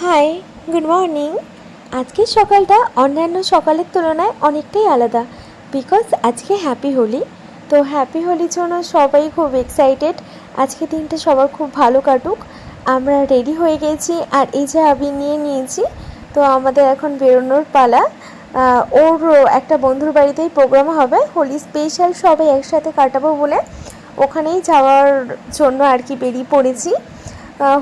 High, good morning. আজকের সকালটা অন্যান্য সকালের তুলনায় অনেকটাই আলাদা, বিকজ আজকে হ্যাপি হোলি। তো হ্যাপি হোলির জন্য সবাই খুব এক্সাইটেড। আজকে দিনটা সবার খুব ভালো কাটুক। আমরা রেডি হয়ে গেছি, আর এই যে আবির নিয়ে নিয়েছি। তো আমাদের এখন বেরোনোর পালা। ওর একটা বন্ধুর বাড়িতেই প্রোগ্রাম হবে, হোলি স্পেশাল সবাই একসাথে কাটাবো বলে ওখানেই যাওয়ার জন্য আর কি বেরিয়ে পড়েছি।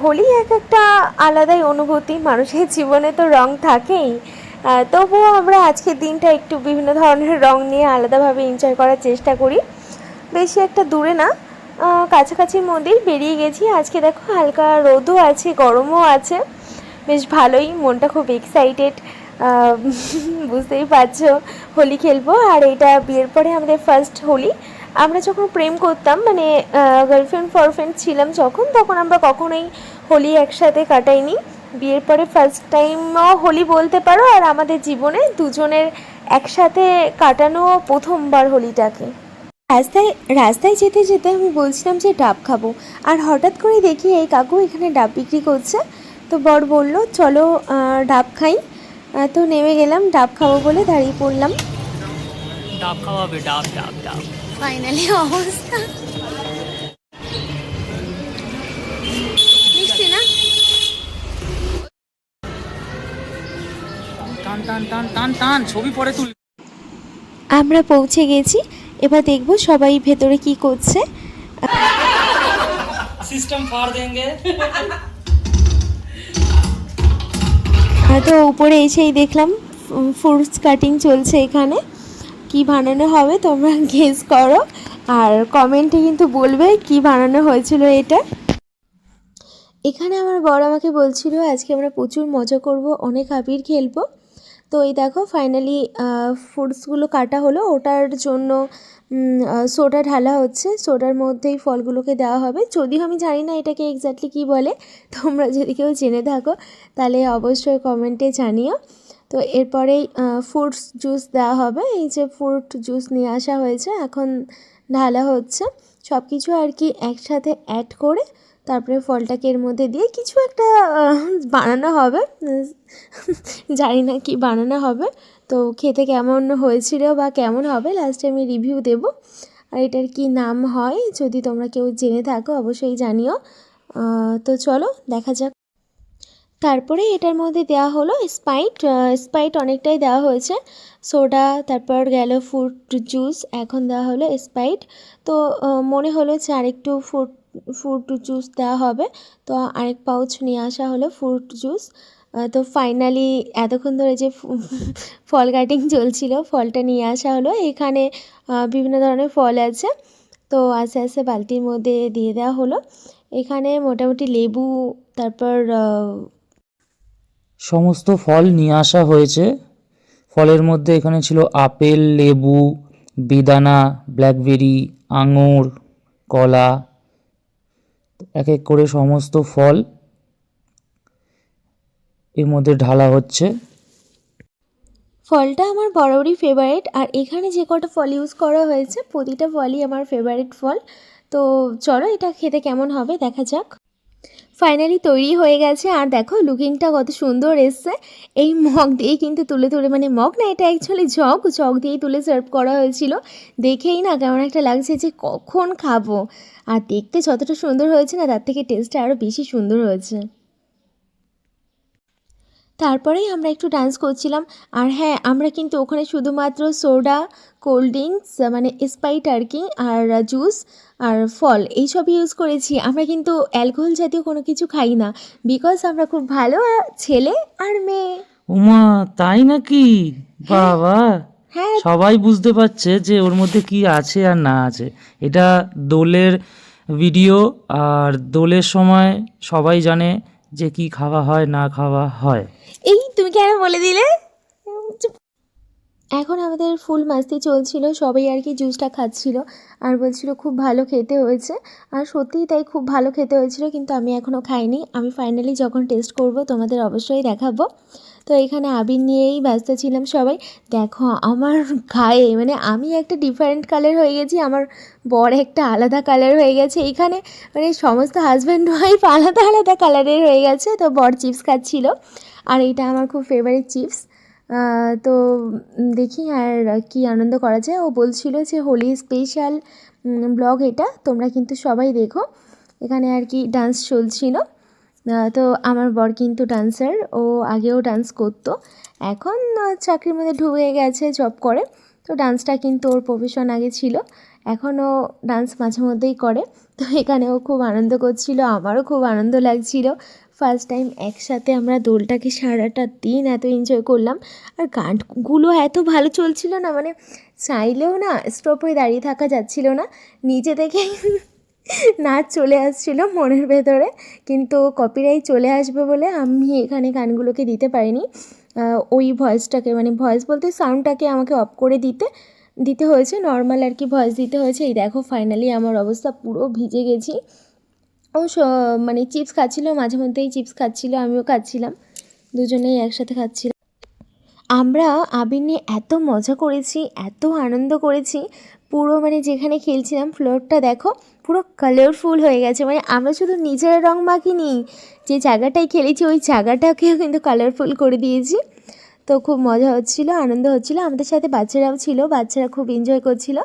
হোলি এক একটা আলাদাই অনুভূতি, মানুষের জীবনে তো রং থাকেই। তবুও আমরা আজকের দিনটা একটু বিভিন্ন ধরনের রং নিয়ে আলাদাভাবে এনজয় করার চেষ্টা করি। বেশি একটা দূরে না, কাছাকাছির মধ্যেই বেরিয়ে গেছি। আজকে দেখো হালকা রোদও আছে, গরমও আছে, বেশ ভালোই। মনটা খুব এক্সাইটেড, বুঝতেই পারছো। হোলি খেলবো, আর এটা বিয়ের পরে আমাদের ফার্স্ট হোলি। আমরা যখন প্রেম করতাম, মানে গার্লফ্রেন্ড বয়ফ্রেন্ড ছিলাম যখন, তখন আমরা কখনোই হোলি একসাথে কাটাইনি। বিয়ের পরে ফার্স্ট টাইমও হোলি বলতে পারো, আর আমাদের জীবনে দুজনের একসাথে কাটানো প্রথমবার হোলিটাকে। রাস্তায় রাস্তায় যেতে যেতে আমি বলছিলাম যে ডাব খাবো, আর হঠাৎ করে দেখি এই কাকু এখানে ডাব বিক্রি করছে। তো বর বলল চলো ডাব খাই। তো নেমে গেলাম, ডাব খাবো বলে দাঁড়িয়ে পড়লাম। ডাব খাওয়াবে, ডাব ডাব ডাব। ফাইনালি অবস্থা মিষ্টি না। টান টান টান টান টান, ছবি পরে তুল। আমরা পৌঁছে গেছি, এবার দেখবো সবাই ভেতরে কি করছে। সিস্টেম ফাড় দেंगे। তো উপরে এসেই দেখলাম ফ্রুটস কাটিং চলছে এখানে। কি বানানো হবে তোমরা গেস করো, আর কমেন্টে কিন্তু বলবে কি বানানো হয়েছিল এটা। এখানে আমার বর আমাকে বলছিল আজকে আমরা প্রচুর মজা করব, অনেক আবির খেলবো। তো এই দেখো ফাইনালি ফ্রুটসগুলো কাটা হলো। ওটার জন্য সোডা ঢালা হচ্ছে, সোডার মধ্যেই ফলগুলোকে দেওয়া হবে। যদিও আমি জানি না এটাকে এক্স্যাক্টলি কী বলে, তোমরা যদি কেউ জেনে থাকো তাহলে অবশ্যই কমেন্টে জানিও। তো এরপরেই ফ্রুটস জুস দেওয়া হবে। এই যে ফ্রুট জুস নিয়ে আসা হয়েছে, এখন ঢালা হচ্ছে। সব কিছু আর কি একসাথে অ্যাড করে তারপরে ফলটাকে এর মধ্যে দিয়ে কিছু একটা বানানো হবে। জানি না কি বানানো হবে। তো খেতে কেমন হয়েছিল বা কেমন হবে লাস্টে আমি রিভিউ দেব। আর এটার কি নাম হয় যদি তোমরা কেউ জেনে থাকো অবশ্যই জানিও। তো চলো দেখা যাক। তারপরে এটার মধ্যে দেওয়া হলো স্প্রাইট। স্প্রাইট অনেকটাই দেওয়া হয়েছে, সোডা, তারপর গেল ফ্রুট জুস, এখন দেওয়া হলো স্প্রাইট। তো মনে হলো যে আরেকটু ফ্রুট জুস দেওয়া হবে, তো আরেক পাউচ নিয়ে আসা হলো ফ্রুট জুস। তো ফাইনালি এতক্ষণ ধরে যে ফল কাটিং চলছিল, ফলটা নিয়ে আসা হলো। এখানে বিভিন্ন ধরনের ফল আছে, তো আস্তে আস্তে বালতির মধ্যে দিয়ে দেওয়া হলো। এখানে মোটামুটি লেবু, তারপর সমস্ত ফল নিয়ে আসা হয়েছে। ফলের মধ্যে এখানে ছিল আপেল, লেবু, বেদানা, ব্ল্যাকবেরি, আঙুর, কলা। এক এক করে সমস্ত ফল এর মধ্যে ঢালা হচ্ছে। ফলটা আমার বরাবরই ফেভারিট, আর এখানে যে কটা ফল ইউজ করা হয়েছে প্রতিটা ফলই আমার ফেভারিট ফল। তো চলো এটা খেতে কেমন হবে দেখা যাক। ফাইনালি তৈরি হয়ে গেছে, আর দেখো লুকিংটা কত সুন্দর এসছে। এই মগ দিয়েই কিন্তু তুলে তুলে, মানে মগ না, এটা অ্যাকচুয়ালি জগ দিয়েই তুলে সার্ভ করা হয়েছিল। দেখেই না কেমন একটা লাগছে যে কখন খাবো। আর দেখতে যতটা সুন্দর হয়েছে না, তার থেকে টেস্টটা আরও বেশি সুন্দর হয়েছে। তারপরেই আমরা একটু ডান্স করছিলাম। আর হ্যাঁ, আমরা কিন্তু ওখানে শুধুমাত্র সোডা, কোল্ড ড্রিঙ্কস মানে স্প্রাইট আর কি, আর জুস আর ফল এইসব ইউজ করেছি। আমরা কিন্তু অ্যালকোহল জাতীয় কোনো কিছু খাই না, বিকজ আমরা খুব ভালো ছেলে আর মেয়ে। উমা, তাই নাকি? বাবা, হ্যাঁ, সবাই বুঝতে পারছে যে ওর মধ্যে কি আছে আর না আছে। এটা দোলের ভিডিও, আর দোলের সময় সবাই জানে যে কি খাওয়া হয় না খাওয়া হয়। এই তুমি কেন বলে দিলে? এখন আমাদের ফুল মাস্তি চলছিল, সবাই আর কি জুসটা খাচ্ছিল আর বলছিল খুব ভালো খেতে হয়েছে। আর সত্যিই তাই, খুব ভালো খেতে হয়েছিল, কিন্তু আমি এখনও খাইনি। আমি ফাইনালি যখন টেস্ট করব তোমাদের অবশ্যই দেখাবো। তো এখানে আবির নিয়েই ব্যস্ত ছিলাম সবাই। দেখো আমার গায়ে মানে আমি একটা ডিফারেন্ট কালার হয়ে গেছি, আমার বর একটা আলাদা কালার হয়ে গেছে। এইখানে মানে সমস্ত হাজব্যান্ড ওয়াইফ আলাদা আলাদা কালারের হয়ে গেছে। তো বর চিপস খাচ্ছিল, আর এইটা আমার খুব ফেভারিট চিপস। তো দেখি আর কি আনন্দ করা যায়। ও বলছিল যে হোলি স্পেশাল ব্লগ এটা, তোমরা কিন্তু সবাই দেখো। এখানে আর কি ডান্স চলছিল। তো আমার বর কিন্তু ডান্সার, ও আগেও ডান্স করতো, এখন চাকরির মধ্যে ঢুকে গেছে, জব করে। তো ডান্সটা কিন্তু ওর প্রফেশন আগে ছিল, এখনও ডান্স মাঝে মধ্যেই করে। তো এখানে ও খুব আনন্দ করছিল, আমারও খুব আনন্দ লাগছিল। ফার্স্ট টাইম একসাথে আমরা দোলটাকে সারাটা দিন এত এনজয় করলাম। আর গানগুলো এত ভালো চলছিল না, মানে চাইলেও না স্টপ হয়ে দাঁড়িয়ে থাকা যাচ্ছিল না, নিজে থেকে নাচ চলে আসছিল মনের ভেতরে, কিন্তু কপিরাইট চলে আসবে বলে আমি এখানে গানগুলোকে দিতে পারিনি। ওই ভয়েসটাকে মানে ভয়েস বলতে সাউন্ডটাকে আমাকে অফ করে দিতে হয়েছে, নর্মাল আর কি ভয়েস দিতে হয়েছে। এই দেখো ফাইনালি আমার অবস্থা পুরো ভিজে গেছি। ও মানে চিপস খাচ্ছিলো, মাঝে মধ্যেই চিপস খাচ্ছিলো, আমিও খাচ্ছিলাম, দুজনেই একসাথে খাচ্ছিলাম। আমরা আবির নিয়ে এত মজা করেছি, এত আনন্দ করেছি, পুরো মানে যেখানে খেলছিলাম ফ্লোরটা দেখো পুরো কালারফুল হয়ে গেছে। মানে আমরা শুধু নিজের রং মাখিনি, যে জায়গাটায় খেলেছি ওই জায়গাটাকেও কিন্তু কালারফুল করে দিয়েছি। তো খুব মজা হচ্ছিলো, আনন্দ হচ্ছিলো। আমাদের সাথে বাচ্চারাও ছিল, বাচ্চারা খুব এনজয় করছিল।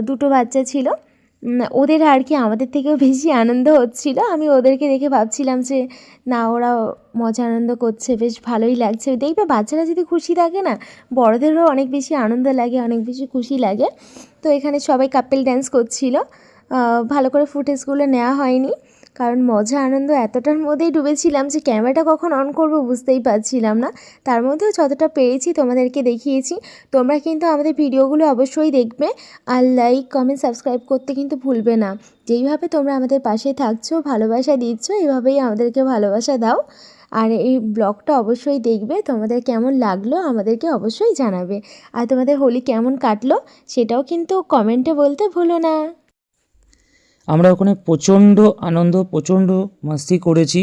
দুটো বাচ্চা ছিল, ওদের আর কি আমাদের থেকেও বেশি আনন্দ হচ্ছিল। আমি ওদেরকে দেখে ভাবছিলাম যে না, ওরা মজা আনন্দ করছে, বেশ ভালোই লাগছে। দেখবে বাচ্চারা যদি খুশি থাকে না, বড়দেরও অনেক বেশি আনন্দ লাগে, অনেক বেশি খুশি লাগে। তো এখানে সবাই কাপল ড্যান্স করছিল, ভালো করে ফুটেজগুলো নেওয়া হয়নি, কারণ মজা আনন্দ এতটার মধ্যেই ডুবেছিলাম যে ক্যামেরাটা কখন অন করব বুঝতেই পারছিলাম না। তার মধ্যেও যতটা পেরেছি তোমাদেরকে দেখিয়েছি। তোমরা কিন্তু আমাদের ভিডিওগুলো অবশ্যই দেখবে, আর লাইক কমেন্ট সাবস্ক্রাইব করতে কিন্তু ভুলবে না। যেইভাবে তোমরা আমাদের পাশে থাকছো, ভালোবাসা দিচ্ছ, এইভাবেই আমাদেরকে ভালোবাসা দাও। আর এই ব্লগটা অবশ্যই দেখবে, তোমাদের কেমন লাগলো আমাদেরকে অবশ্যই জানাবে। আর তোমাদের হোলি কেমন কাটলো সেটাও কিন্তু কমেন্টে বলতে ভুলো না। আমরা ওখানে প্রচণ্ড আনন্দ, প্রচণ্ড মাস্তি করেছি।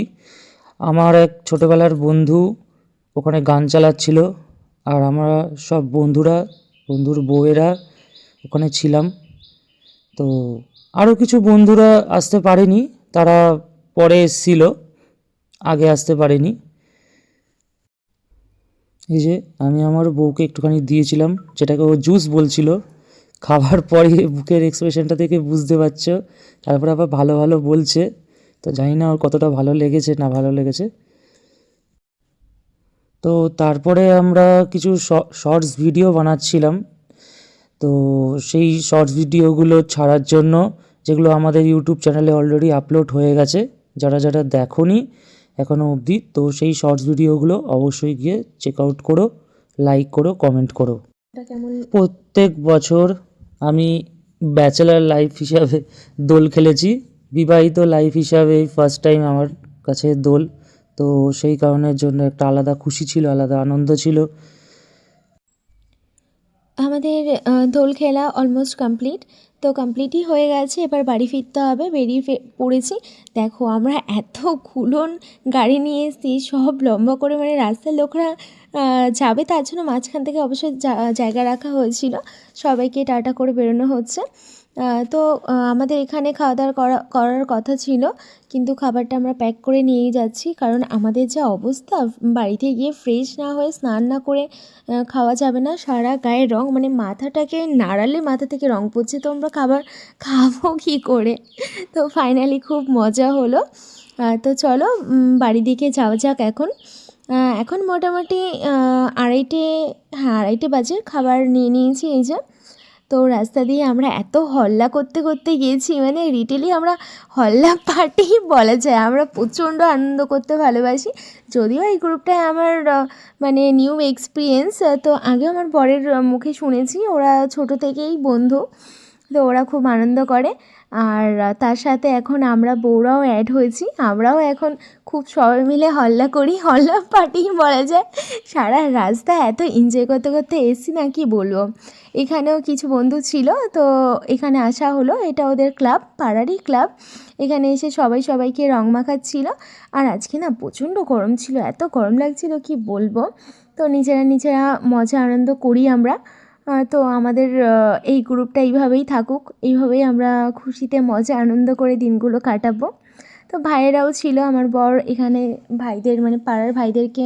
আমার এক ছোটোবেলার বন্ধু ওখানে গান চালাচ্ছিল, আর আমরা সব বন্ধুর বউয়েরা ওখানে ছিলাম। তো আরও কিছু বন্ধুরা আসতে পারেনি, তারা পরে এসেছিল, আগে আসতে পারেনি। এই যে আমি আমার বউকে একটুখানি দিয়েছিলাম, যেটাকে ও জুস বলছিল। খাবার পরে বুকের এক্সপ্রেশনটা থেকে বুঝতে পারছো। তারপরে আবার ভালো ভালো বলছে, তো জানি না ওর কতটা ভালো লেগেছে না ভালো লেগেছে। তো তারপরে আমরা কিছু শর্টস ভিডিও বানাচ্ছিলাম। তো সেই শর্টস ভিডিওগুলো ছাড়ার জন্য, যেগুলো আমাদের ইউটিউব চ্যানেলে অলরেডি আপলোড হয়ে গেছে, যারা যারা দেখোনি এখনও অবধি, তো সেই শর্টস ভিডিওগুলো অবশ্যই গিয়ে চেক আউট করো, লাইক করো, কমেন্ট করো। প্রত্যেক বছর আমি ব্যাচেলার লাইফ হিসাবে দোল খেলেছি, বিবাহিত লাইফ হিসাবে ফার্স্ট টাইম আমার কাছে দোল। তো সেই কারণের জন্য একটা আলাদা খুশি ছিল, আলাদা আনন্দ ছিল। আমাদের দোল খেলা অলমোস্ট কমপ্লিট, তো কমপ্লিটই হয়ে গেছে, এবার বাড়ি ফিরতে হবে, বেরিয়ে পড়েছি। দেখো আমরা এতগুলো গাড়ি নিয়ে এসেছি, সব লম্বা করে, মানে রাস্তার লোকরা যাবে তার জন্য মাঝখান থেকে অবশ্যই জায়গা রাখা হয়েছিল, সবাইকে টাটা করে বেরোনো হচ্ছে। তো আমাদের এখানে খাওয়া দাওয়া করার কথা ছিল, কিন্তু খাবারটা আমরা প্যাক করে নিয়েই যাচ্ছি, কারণ আমাদের যা অবস্থা, বাড়িতে গিয়ে ফ্রেশ না হয়ে স্নান না করে খাওয়া যাবে না। সারা গায়ে রং, মানে মাথাটাকে নাড়ালে মাথা থেকে রং পড়ছে, তো আমরা খাবো কী করে। তো ফাইনালি খুব মজা হলো। তো চলো বাড়ির দিকে যাওয়া যাক। এখন মোটামুটি আড়াইটে বাজে, খাবার নিয়ে নিয়েছি এই যে। তো রাস্তা দিয়ে আমরা এত হল্লা করতে করতে গিয়েছি, মানে রিটেলি আমরা হল্লা পার্টি বলা যায়। আমরা প্রচণ্ড আনন্দ করতে ভালোবাসি, যদিও এই গ্রুপটায় আমার মানে নিউ এক্সপিরিয়েন্স। তো আগে আমার বরের মুখে শুনেছি, ওরা ছোটো থেকেই বন্ধু, তো ওরা খুব আনন্দ করে। আর তার সাথে এখন আমরা বউরাও অ্যাড হয়েছি, আমরাও এখন খুব সবাই মিলে হল্লা করি, হল্লা পার্টি বলা যায়। সারা রাস্তা এত এনজয় করতে করতে এসেছি না, কি বলবো। এখানেও কিছু বন্ধু ছিল, তো এখানে আসা হলো, এটা ওদের ক্লাব, পাড়ারই ক্লাব। এখানে এসে সবাই সবাইকে রং মাখাচ্ছিল। আর আজকে না প্রচণ্ড গরম ছিল, এত গরম লাগছিল কি বলবো। তো নিজেরা মজা আনন্দ করি আমরা। তো আমাদের এই গ্রুপটা এইভাবেই থাকুক, এইভাবেই আমরা খুশিতে মজা আনন্দ করে দিনগুলো কাটাবো। তো ভাইয়েরাও ছিল, আমার বর এখানে ভাইদের মানে পাড়ার ভাইদেরকে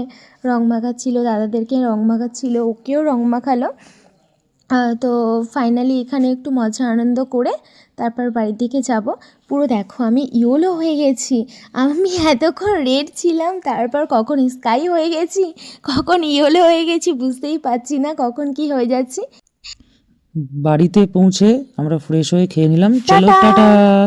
রং মাখাচ্ছিল, দাদাদেরকে রং মাখাচ্ছিল, ওকেও রং মাখালো। তো ফাইনালি এখানে একটু মজা আনন্দ করে তারপর বাড়ির দিকে যাব। পুরো দেখো আমি ইয়েলো হয়ে গেছি, আমি এতক্ষণ রেড ছিলাম, তারপর কখন স্কাই হয়ে গেছি, কখন ইয়েলো হয়ে গেছি বুঝতেই পারছি না কখন কি হয়ে যাচ্ছি। বাড়িতে পৌঁছে আমরা ফ্রেশ হয়ে খেয়ে নিলাম। চলো টাটা। টাটা।